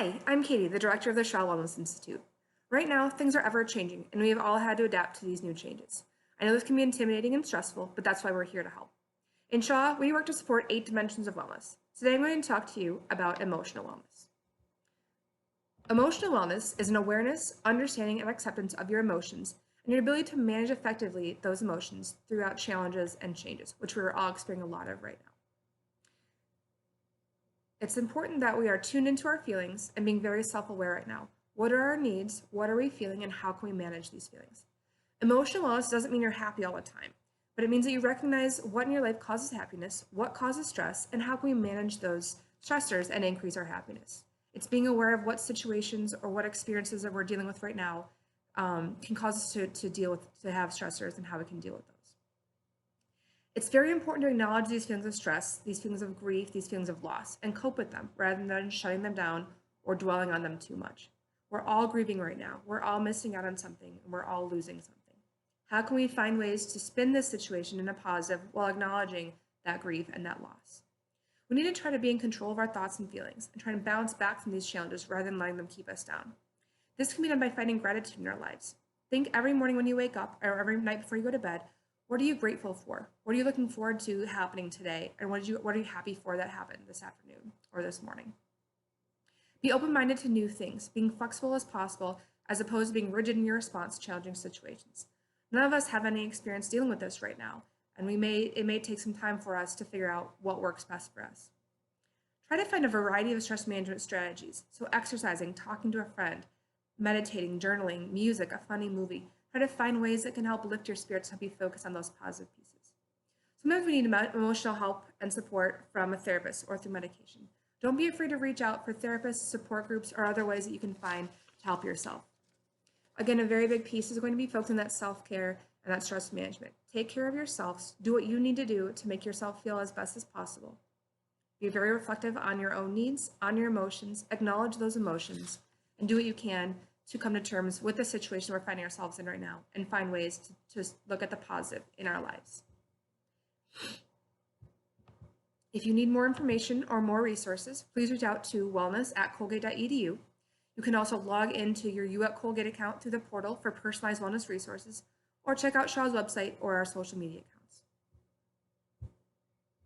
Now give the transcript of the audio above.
Hi, I'm Katie, the director of the Shaw Wellness Institute. Right now, things are ever changing, and we have all had to adapt to these new changes. I know this can be intimidating and stressful, but that's why we're here to help. In Shaw, we work to support 8 dimensions of wellness. Today, I'm going to talk to you about emotional wellness. Emotional wellness is an awareness, understanding, and acceptance of your emotions and your ability to manage effectively those emotions throughout challenges and changes, which we're all experiencing a lot of right now. It's important that we are tuned into our feelings and being very self-aware right now. What are our needs? What are we feeling? And how can we manage these feelings? Emotional wellness doesn't mean you're happy all the time, but it means that you recognize what in your life causes happiness, what causes stress, and how can we manage those stressors and increase our happiness. It's being aware of what situations or what experiences that we're dealing with right now can cause us to have stressors and how we can deal with those. It's very important to acknowledge these feelings of stress, these feelings of grief, these feelings of loss, and cope with them rather than shutting them down or dwelling on them too much. We're all grieving right now. We're all missing out on something, and we're all losing something. How can we find ways to spin this situation in a positive while acknowledging that grief and that loss? We need to try to be in control of our thoughts and feelings and try to bounce back from these challenges rather than letting them keep us down. This can be done by finding gratitude in our lives. Think every morning when you wake up or every night before you go to bed, what are you grateful for? What are you looking forward to happening today? And what are you happy for that happened this afternoon or this morning? Be open-minded to new things, being flexible as possible, as opposed to being rigid in your response to challenging situations. None of us have any experience dealing with this right now, and it may take some time for us to figure out what works best for us. Try to find a variety of stress management strategies. So exercising, talking to a friend, meditating, journaling, music, a funny movie. Try to find ways that can help lift your spirits to help you focus on those positive pieces. Sometimes we need emotional help and support from a therapist or through medication. Don't be afraid to reach out for therapists, support groups, or other ways that you can find to help yourself. Again, a very big piece is going to be focused on that self-care and that stress management. Take care of yourselves. Do what you need to do to make yourself feel as best as possible. Be very reflective on your own needs, on your emotions, acknowledge those emotions, and do what you can to come to terms with the situation we're finding ourselves in right now and find ways to look at the positive in our lives. If you need more information or more resources, please reach out to wellness@colgate.edu. You can also log into your U at Colgate account through the portal for personalized wellness resources, or check out Shaw's website or our social media accounts.